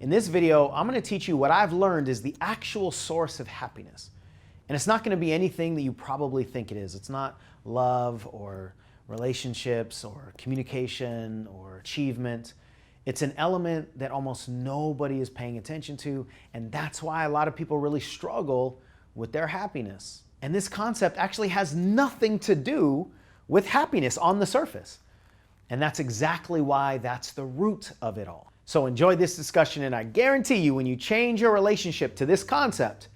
In this video, I'm going to teach you what I've learned is the actual source of happiness. And it's not going to be anything that you probably think it is. It's not love or relationships or communication or achievement. It's an element that almost nobody is paying attention to, and that's why a lot of people really struggle with their happiness. And this concept actually has nothing to do with happiness on the surface. And that's exactly why that's the root of it all. So enjoy this discussion, and I guarantee you when you change your relationship to this concept,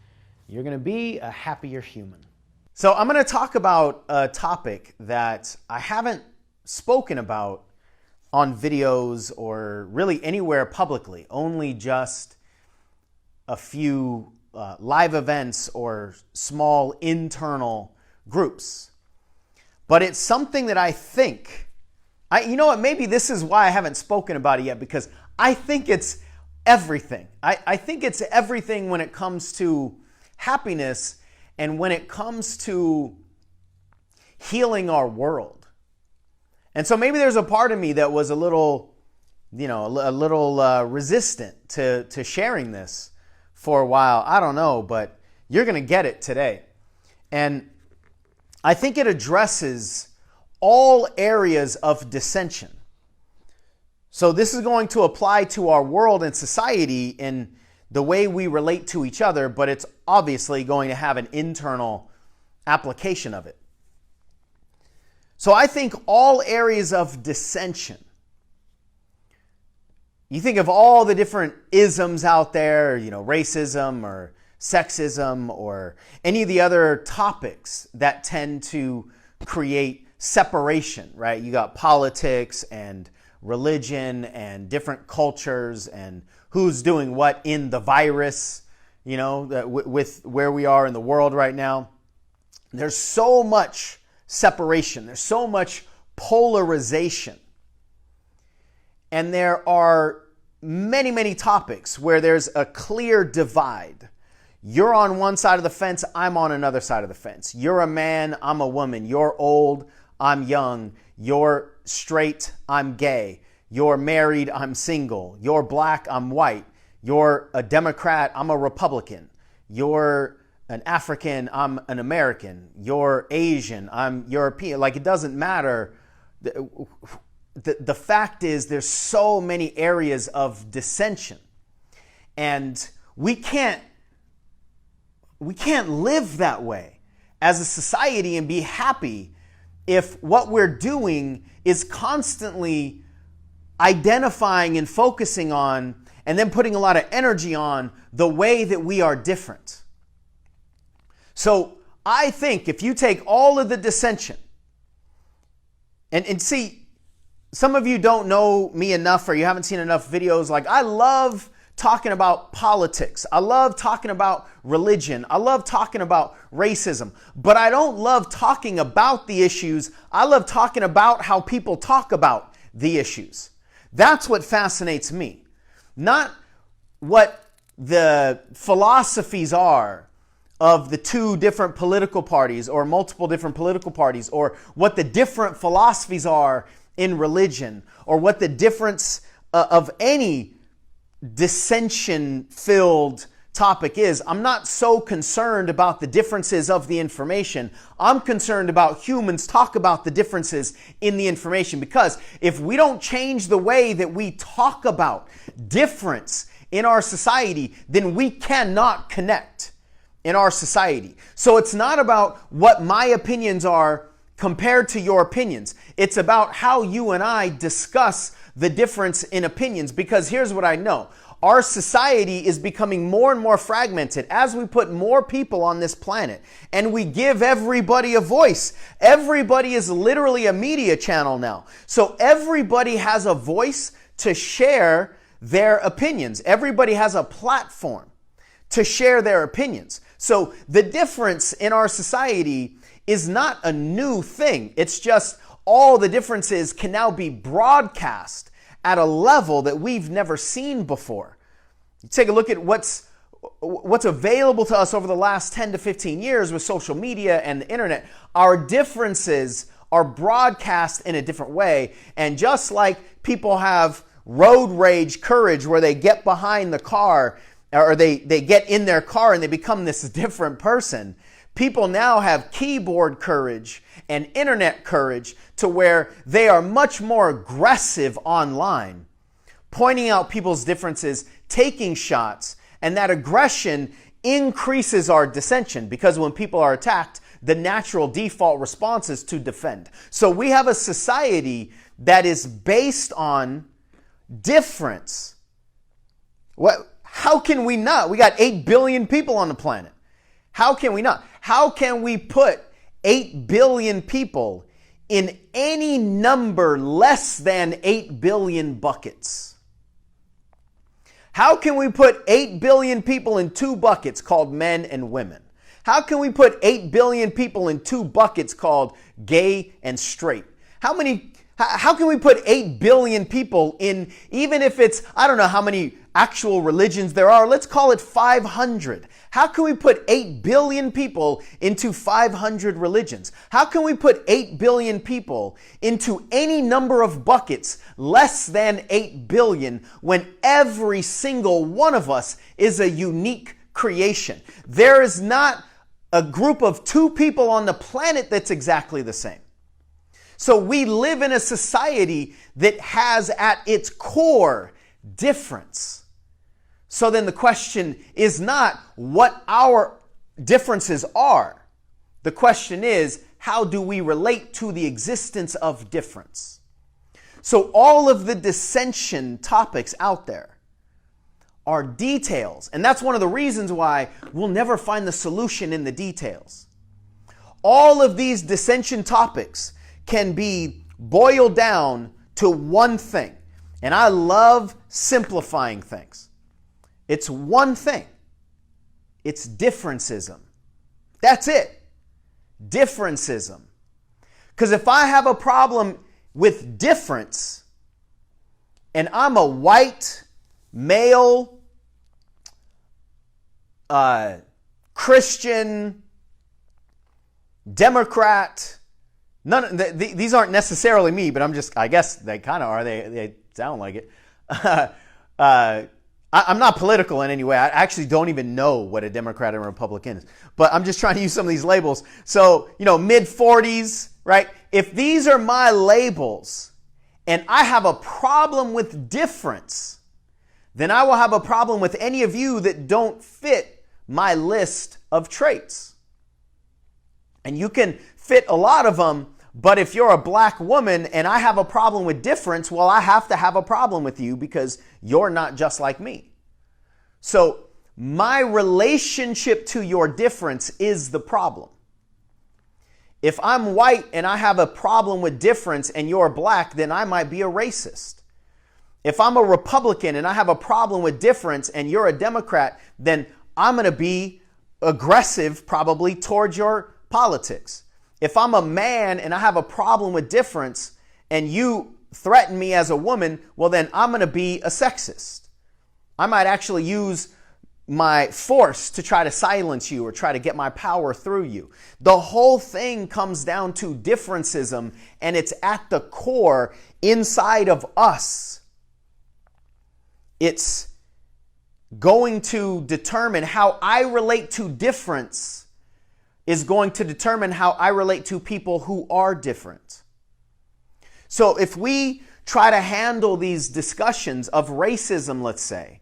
you're going to be a happier human. So I'm going to talk about a topic that I haven't spoken about on videos or really anywhere publicly, only just a few live events or small internal groups. But it's something that I think, you know what, maybe this is why I haven't spoken about it yet, because I think it's everything. I think it's everything when it comes to happiness and when it comes to healing our world. And so maybe there's a part of me that was a little, resistant to sharing this for a while. I don't know, but you're going to get it today. And I think it addresses all areas of dissension. So this is going to apply to our world and society in the way we relate to each other, but it's obviously going to have an internal application of it. So I think all areas of dissension, you think of all the different isms out there, racism or sexism or any of the other topics that tend to create separation, right? You got politics and religion and different cultures and who's doing what in the virus, with where we are in the world right now. There's so much separation. There's so much polarization. And there are many, many topics where there's a clear divide. You're on one side of the fence, I'm on another side of the fence. You're a man, I'm a woman. You're old, I'm young. You're straight, I'm gay. You're married, I'm single. You're black, I'm white. You're a Democrat, I'm a Republican. You're an African, I'm an American. You're Asian, I'm European. Like, it doesn't matter. The fact is there's so many areas of dissension. And we can't live that way as a society and be happy if what we're doing is constantly identifying and focusing on and then putting a lot of energy on the way that we are different. So I think if you take all of the dissension and see, some of you don't know me enough or you haven't seen enough videos. Like, I love talking about politics. I love talking about religion. I love talking about racism. But I don't love talking about the issues. I love talking about how people talk about the issues. That's what fascinates me. Not what the philosophies are of the two different political parties or multiple different political parties, or what the different philosophies are in religion, or what the difference of any dissension-filled topic is. I'm not so concerned about the differences of the information. I'm concerned about humans talk about the differences in the information, because if we don't change the way that we talk about difference in our society, then we cannot connect in our society. So it's not about what my opinions are compared to your opinions. It's about how you and I discuss the difference in opinions, because here's what I know. Our society is becoming more and more fragmented as we put more people on this planet and we give everybody a voice. Everybody is literally a media channel now. So everybody has a voice to share their opinions. Everybody has a platform to share their opinions. So the difference in our society is not a new thing. It's just all the differences can now be broadcast at a level that we've never seen before. You take a look at what's available to us over the last 10 to 15 years with social media and the internet. Our differences are broadcast in a different way. And just like people have road rage courage where they get behind the car or they get in their car and they become this different person. People now have keyboard courage and internet courage to where they are much more aggressive online, pointing out people's differences, taking shots, and that aggression increases our dissension because when people are attacked, the natural default response is to defend. So we have a society that is based on difference. How can we not? We got 8 billion people on the planet. How can we not? How can we put 8 billion people in any number less than 8 billion buckets? How can we put 8 billion people in 2 buckets called men and women? How can we put 8 billion people in 2 buckets called gay and straight? How can we put 8 billion people in, even if it's, I don't know how many actual religions there are, let's call it 500. How can we put 8 billion people into 500 religions? How can we put 8 billion people into any number of buckets less than 8 billion when every single one of us is a unique creation? There is not a group of 2 people on the planet that's exactly the same. So we live in a society that has at its core difference. So then the question is not what our differences are. The question is, how do we relate to the existence of difference? So all of the dissension topics out there are details. And that's one of the reasons why we'll never find the solution in the details. All of these dissension topics can be boiled down to one thing. And I love simplifying things. It's one thing. It's differencism. That's it. Differencism. Because if I have a problem with difference and I'm a white, male, Christian, Democrat, these aren't necessarily me, but I guess they kind of are. They sound like it. I'm not political in any way. I actually don't even know what a Democrat and a Republican is, but I'm just trying to use some of these labels. So, mid 40s, right? If these are my labels and I have a problem with difference, then I will have a problem with any of you that don't fit my list of traits. And you can fit a lot of them, but if you're a black woman and I have a problem with difference, well, I have to have a problem with you because you're not just like me. So my relationship to your difference is the problem. If I'm white and I have a problem with difference and you're black, then I might be a racist. If I'm a Republican and I have a problem with difference and you're a Democrat, then I'm going to be aggressive probably towards your politics. If I'm a man and I have a problem with difference and you threaten me as a woman, well, then I'm going to be a sexist. I might actually use my force to try to silence you or try to get my power through you. The whole thing comes down to differencism, and it's at the core inside of us. It's going to determine how I relate to difference is going to determine how I relate to people who are different. So if we try to handle these discussions of racism, let's say,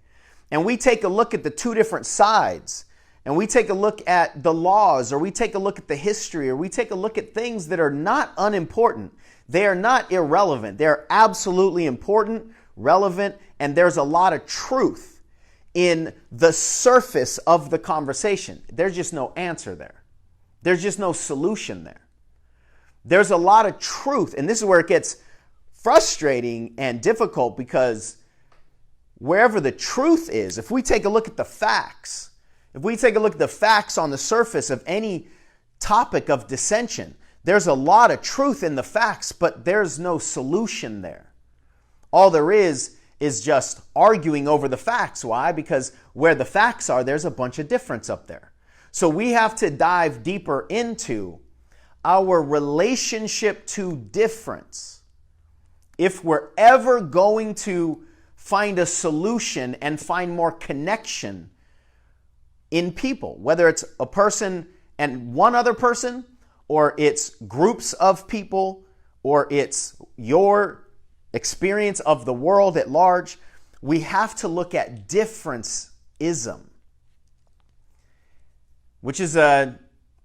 and we take a look at the 2 different sides, and we take a look at the laws, or we take a look at the history, or we take a look at things that are not unimportant, they are not irrelevant. They're absolutely important, relevant, and there's a lot of truth in the surface of the conversation. There's just no answer there. There's just no solution there. There's a lot of truth, and this is where it gets frustrating and difficult, because wherever the truth is, if we take a look at the facts, if we take a look at the facts on the surface of any topic of dissension, there's a lot of truth in the facts, but there's no solution there. All there is just arguing over the facts. Why? Because where the facts are, there's a bunch of difference up there. So we have to dive deeper into our relationship to difference. If we're ever going to find a solution and find more connection in people, whether it's a person and one other person, or it's groups of people, or it's your experience of the world at large. We have to look at differenceism, which is a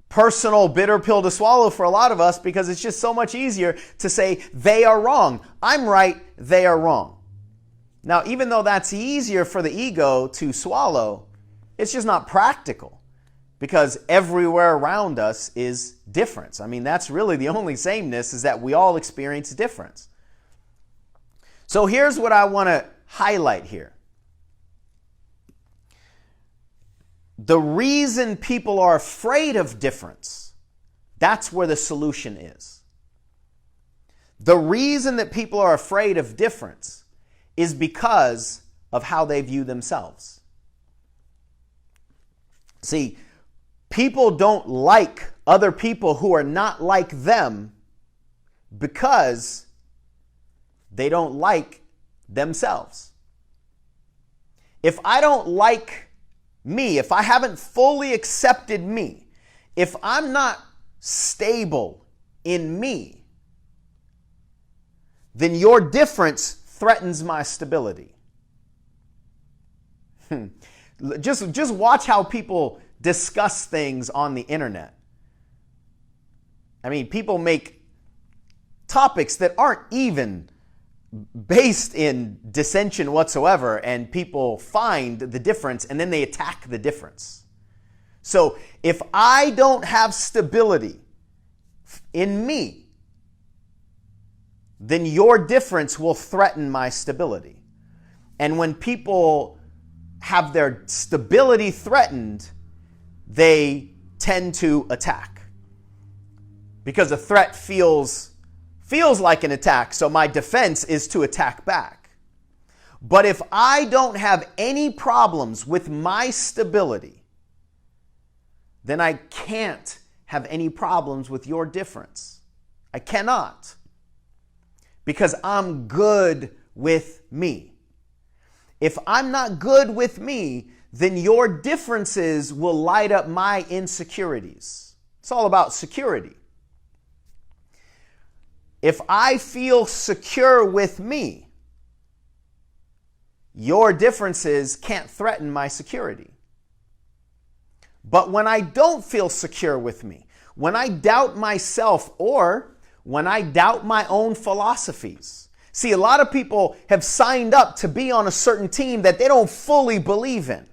personal bitter pill to swallow for a lot of us, because it's just so much easier to say they are wrong. I'm right, they are wrong. Now, even though that's easier for the ego to swallow, it's just not practical, because everywhere around us is difference. I mean, that's really the only sameness, is that we all experience difference. So here's what I want to highlight here. The reason people are afraid of difference, that's where the solution is. The reason that people are afraid of difference is because of how they view themselves. See, people don't like other people who are not like them because they don't like themselves. If I don't like me, if I haven't fully accepted me, if I'm not stable in me, then your difference threatens my stability. Just watch how people discuss things on the internet. I mean, people make topics that aren't even based in dissension whatsoever, and people find the difference and then they attack the difference. So if I don't have stability in me, then your difference will threaten my stability. And when people have their stability threatened, they tend to attack, because a threat feels like an attack, so my defense is to attack back. But if I don't have any problems with my stability, then I can't have any problems with your difference. I cannot, because I'm good with me. If I'm not good with me, then your differences will light up my insecurities. It's all about security. If I feel secure with me, your differences can't threaten my security. But when I don't feel secure with me, when I doubt myself, or when I doubt my own philosophies. See, a lot of people have signed up to be on a certain team that they don't fully believe in.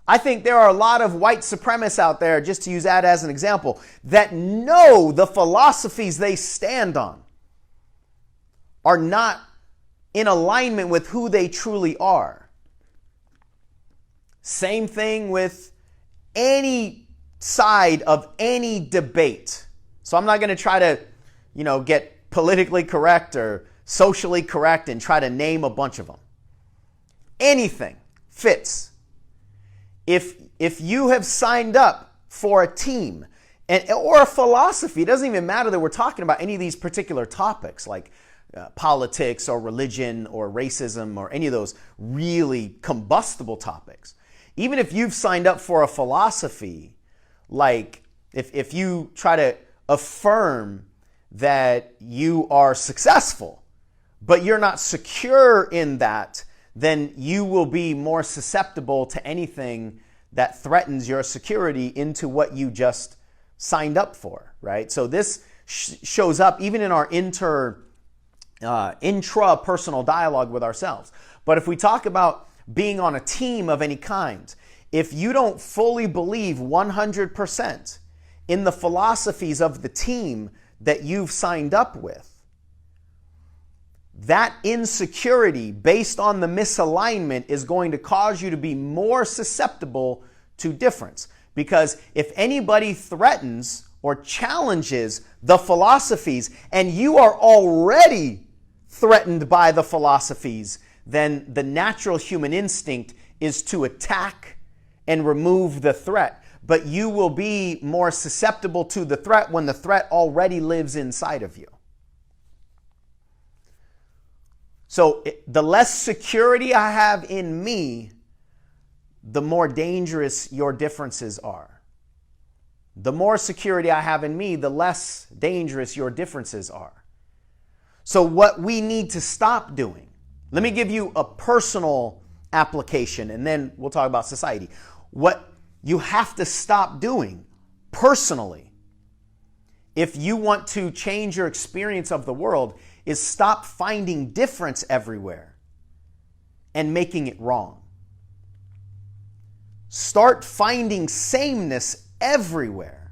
I think there are a lot of white supremacists out there, just to use that as an example, that know the philosophies they stand on are not in alignment with who they truly are. Same thing with any side of any debate. So I'm not going to try to, get politically correct or socially correct and try to name a bunch of them. Anything fits. If you have signed up for a team or a philosophy, it doesn't even matter that we're talking about any of these particular topics like politics or religion or racism or any of those really combustible topics. Even if you've signed up for a philosophy, like if you try to affirm that you are successful, but you're not secure in that, then you will be more susceptible to anything that threatens your security into what you just signed up for, right? So this shows up even in our intra-personal dialogue with ourselves. But if we talk about being on a team of any kind, if you don't fully believe 100% in the philosophies of the team that you've signed up with, that insecurity based on the misalignment is going to cause you to be more susceptible to difference. Because if anybody threatens or challenges the philosophies and you are already threatened by the philosophies, then the natural human instinct is to attack and remove the threat. But you will be more susceptible to the threat when the threat already lives inside of you. So the less security I have in me, the more dangerous your differences are. The more security I have in me, the less dangerous your differences are. So what we need to stop doing, let me give you a personal application and then we'll talk about society. What you have to stop doing personally, if you want to change your experience of the world, is stop finding difference everywhere and making it wrong. Start finding sameness everywhere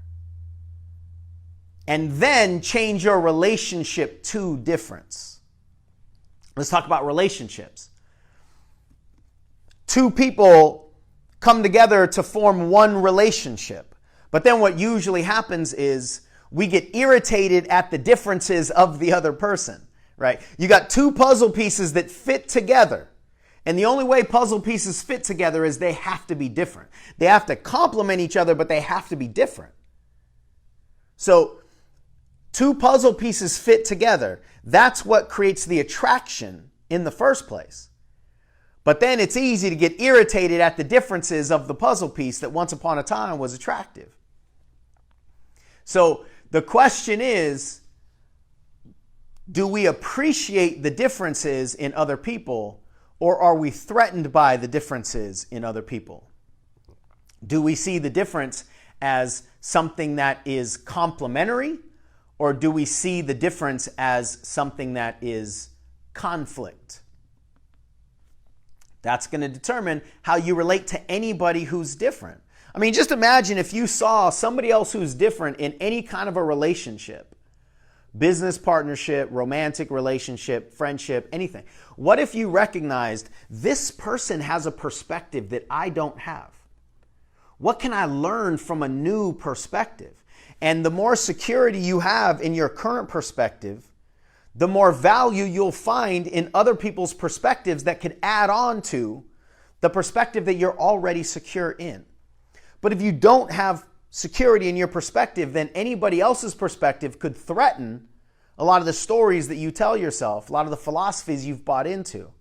and then change your relationship to difference. Let's talk about relationships. Two people come together to form one relationship, but then what usually happens is we get irritated at the differences of the other person, right? You got two puzzle pieces that fit together. And the only way puzzle pieces fit together is they have to be different. They have to complement each other, but they have to be different. So two puzzle pieces fit together. That's what creates the attraction in the first place. But then it's easy to get irritated at the differences of the puzzle piece that once upon a time was attractive. So the question is, do we appreciate the differences in other people, or are we threatened by the differences in other people? Do we see the difference as something that is complementary, or do we see the difference as something that is conflict? That's going to determine how you relate to anybody who's different. I mean, just imagine if you saw somebody else who's different in any kind of a relationship, business partnership, romantic relationship, friendship, anything. What if you recognized this person has a perspective that I don't have? What can I learn from a new perspective? And the more security you have in your current perspective, the more value you'll find in other people's perspectives that could add on to the perspective that you're already secure in. But if you don't have security in your perspective, then anybody else's perspective could threaten a lot of the stories that you tell yourself, a lot of the philosophies you've bought into.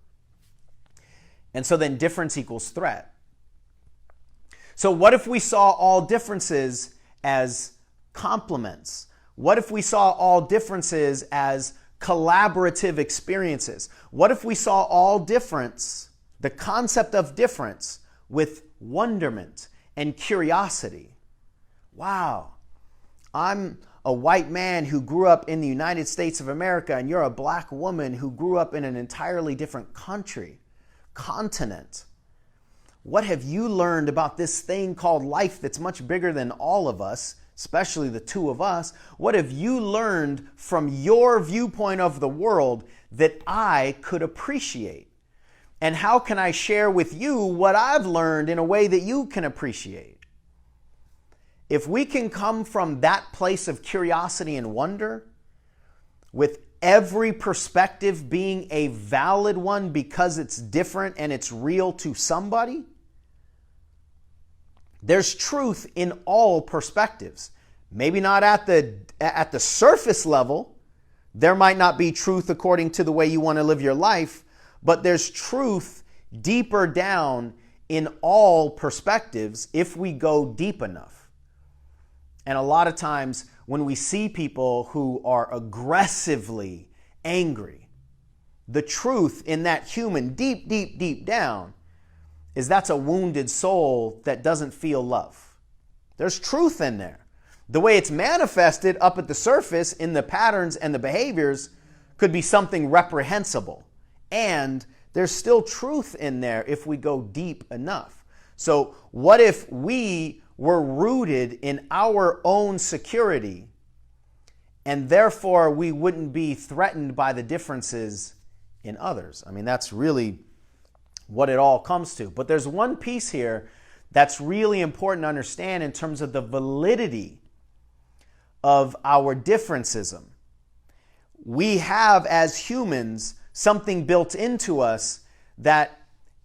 And so then difference equals threat. So what if we saw all differences as complements? What if we saw all differences as collaborative experiences? What if we saw all difference, the concept of difference, with wonderment and curiosity? Wow, I'm a white man who grew up in the United States of America, and you're a black woman who grew up in an entirely different country, continent. What have you learned about this thing called life that's much bigger than all of us, especially the two of us? What have you learned from your viewpoint of the world that I could appreciate? And how can I share with you what I've learned in a way that you can appreciate? If we can come from that place of curiosity and wonder, with every perspective being a valid one because it's different and it's real to somebody, there's truth in all perspectives. Maybe not at the surface level. There might not be truth according to the way you want to live your life, but there's truth deeper down in all perspectives if we go deep enough. And a lot of times when we see people who are aggressively angry, the truth in that human deep, deep, deep down is that's a wounded soul that doesn't feel love. There's truth in there. The way it's manifested up at the surface in the patterns and the behaviors could be something reprehensible. And there's still truth in there if we go deep enough. So what if we were rooted in our own security, and therefore we wouldn't be threatened by the differences in others? I mean, that's really what it all comes to. But there's one piece here that's really important to understand in terms of the validity of our differencism. We have, as humans, something built into us that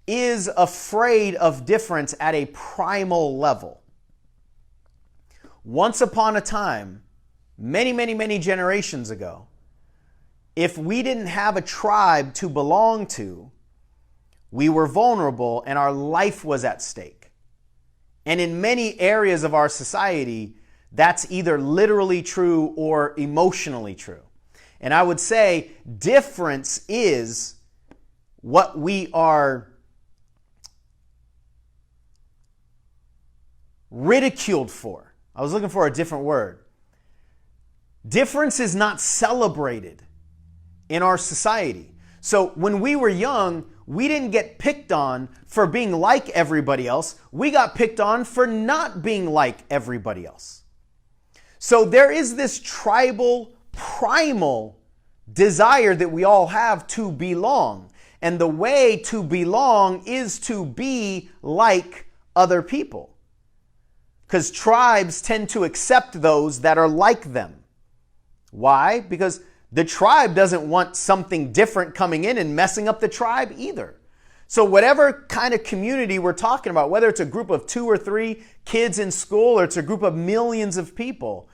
is afraid of difference at a primal level. Once upon a time, many, many, many generations ago, If we didn't have a tribe to belong to, we were vulnerable and our life was at stake. And in many areas of our society, that's either literally true or emotionally true. And I would say difference is what we are ridiculed for. I was looking for a different word. Difference is not celebrated in our society. So when we were young, we didn't get picked on for being like everybody else. We got picked on for not being like everybody else. So there is this tribal, primal desire that we all have to belong. And the way to belong is to be like other people. Because tribes tend to accept those that are like them. Why? Because the tribe doesn't want something different coming in and messing up the tribe either. So whatever kind of community we're talking about, whether it's a group of 2 or 3 kids in school or it's a group of millions of people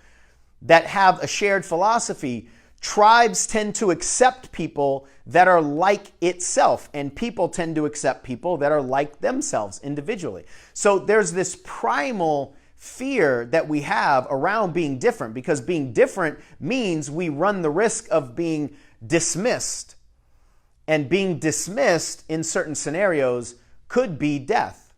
that have a shared philosophy, tribes tend to accept people that are like itself, and people tend to accept people that are like themselves individually. So there's this primal fear that we have around being different, because being different means we run the risk of being dismissed. And being dismissed in certain scenarios could be death.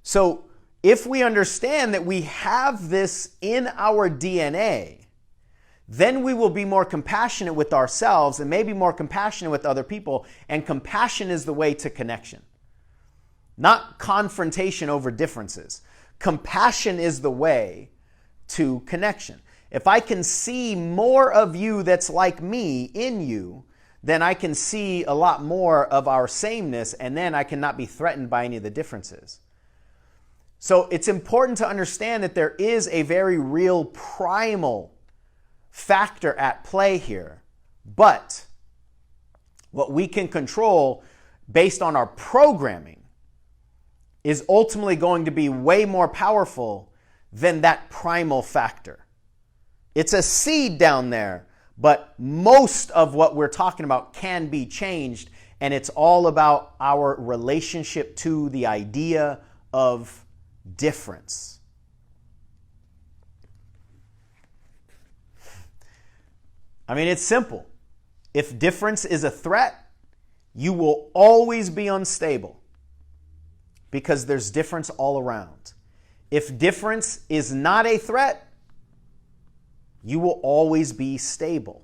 So if we understand that we have this in our DNA, then we will be more compassionate with ourselves and maybe more compassionate with other people. And compassion is the way to connection, not confrontation over differences. Compassion is the way to connection. If I can see more of you that's like me in you, then I can see a lot more of our sameness, and then I cannot be threatened by any of the differences. So it's important to understand that there is a very real primal factor at play here. But what we can control based on our programming is ultimately going to be way more powerful than that primal factor. It's a seed down there, but most of what we're talking about can be changed, and it's all about our relationship to the idea of difference. I mean, it's simple. If difference is a threat, you will always be unstable because there's difference all around. If difference is not a threat, you will always be stable.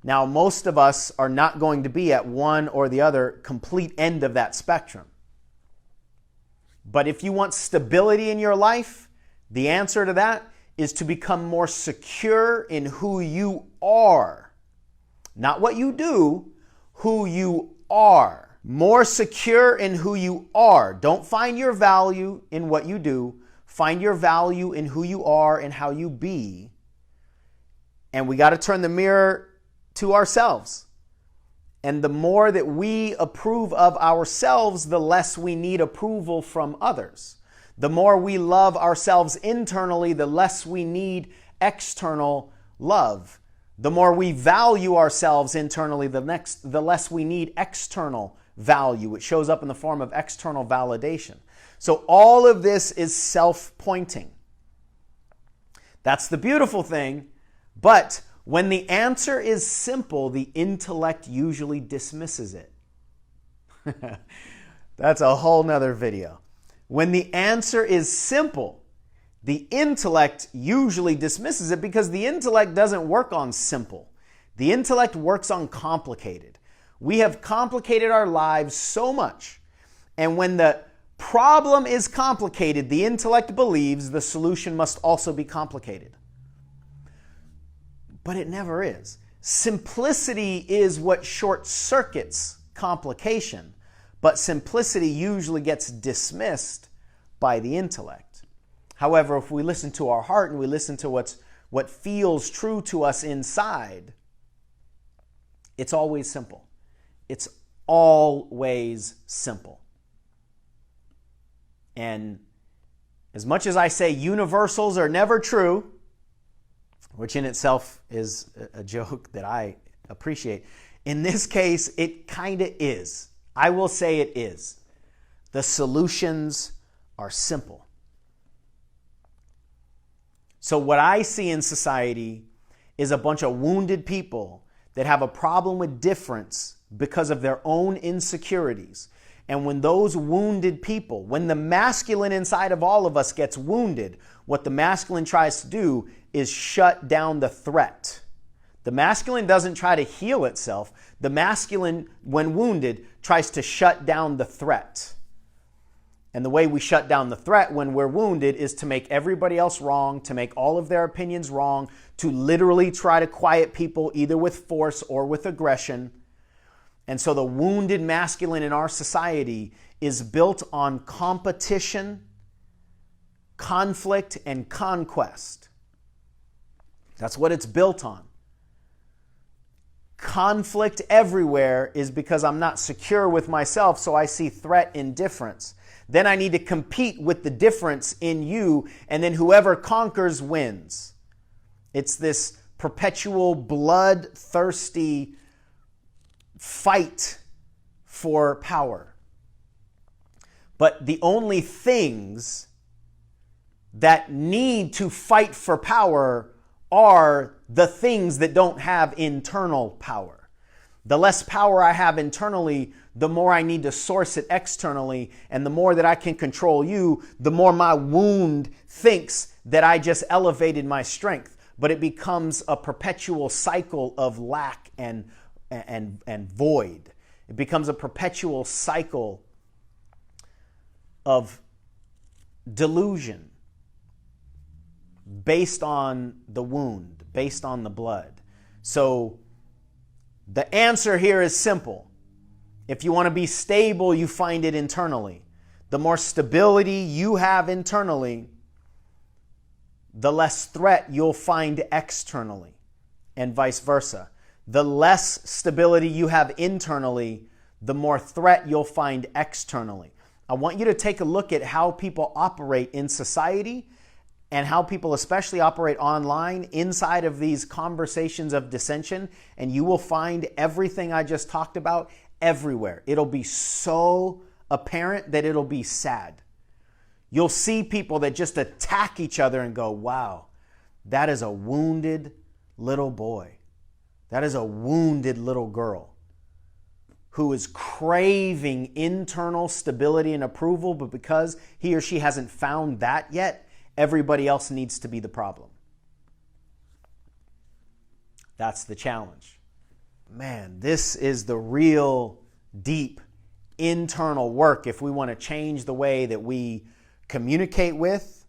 Now, most of us are not going to be at one or the other complete end of that spectrum. But if you want stability in your life, the answer to that is to become more secure in who you are. Not what you do, who you are. More secure in who you are. Don't find your value in what you do. Find your value in who you are and how you be. And we got to turn the mirror to ourselves. And the more that we approve of ourselves, the less we need approval from others. The more we love ourselves internally, the less we need external love. The more we value ourselves internally, the less we need external value. It shows up in the form of external validation. So all of this is self-pointing. That's the beautiful thing. But when the answer is simple, the intellect usually dismisses it. That's a whole nother video. When the answer is simple, the intellect usually dismisses it because the intellect doesn't work on simple. The intellect works on complicated. We have complicated our lives so much. And when the problem is complicated, the intellect believes the solution must also be complicated. But it never is. Simplicity is what short circuits complication, but simplicity usually gets dismissed by the intellect. However, if we listen to our heart and we listen to what feels true to us inside, it's always simple. It's always simple. And as much as I say universals are never true, which in itself is a joke that I appreciate. In this case, it kind of is. I will say it is. The solutions are simple. So what I see in society is a bunch of wounded people that have a problem with difference because of their own insecurities. And when those wounded people, when the masculine inside of all of us gets wounded, what the masculine tries to do is shut down the threat. The masculine doesn't try to heal itself. The masculine, when wounded, tries to shut down the threat. And the way we shut down the threat when we're wounded is to make everybody else wrong, to make all of their opinions wrong, to literally try to quiet people either with force or with aggression. And so the wounded masculine in our society is built on competition, conflict, and conquest. That's what it's built on. Conflict everywhere is because I'm not secure with myself, so I see threat in difference. Then I need to compete with the difference in you, and then whoever conquers wins. It's this perpetual bloodthirsty fight for power. But the only things that need to fight for power are the things that don't have internal power. The less power I have internally, the more I need to source it externally. And the more that I can control you, the more my wound thinks that I just elevated my strength. But it becomes a perpetual cycle of lack and void. It becomes a perpetual cycle of delusion based on the wound, based on the blood. So the answer here is simple. If you want to be stable, you find it internally. The more stability you have internally, the less threat you'll find externally, and vice versa. The less stability you have internally, the more threat you'll find externally. I want you to take a look at how people operate in society and how people especially operate online inside of these conversations of dissension, and you will find everything I just talked about everywhere. It'll be so apparent that it'll be sad. You'll see people that just attack each other and go, wow, that is a wounded little boy. That is a wounded little girl who is craving internal stability and approval, but because he or she hasn't found that yet, everybody else needs to be the problem. That's the challenge. Man, this is the real deep internal work if we want to change the way that we communicate with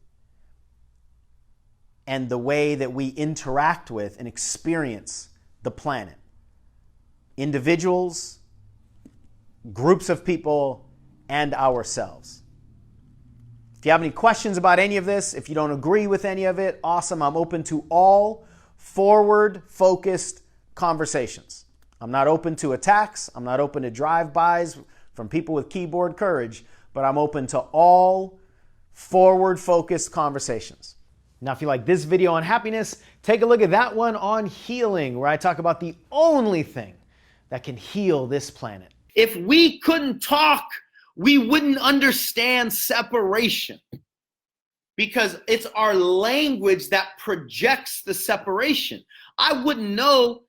and the way that we interact with and experience the planet. Individuals, groups of people, and ourselves. If you have any questions about any of this, if you don't agree with any of it, awesome. I'm open to all forward-focused conversations. I'm not open to attacks. I'm not open to drive-bys from people with keyboard courage, but I'm open to all forward-focused conversations. Now, if you like this video on happiness, take a look at that one on healing, where I talk about the only thing that can heal this planet. If we couldn't talk, we wouldn't understand separation, because it's our language that projects the separation. I wouldn't know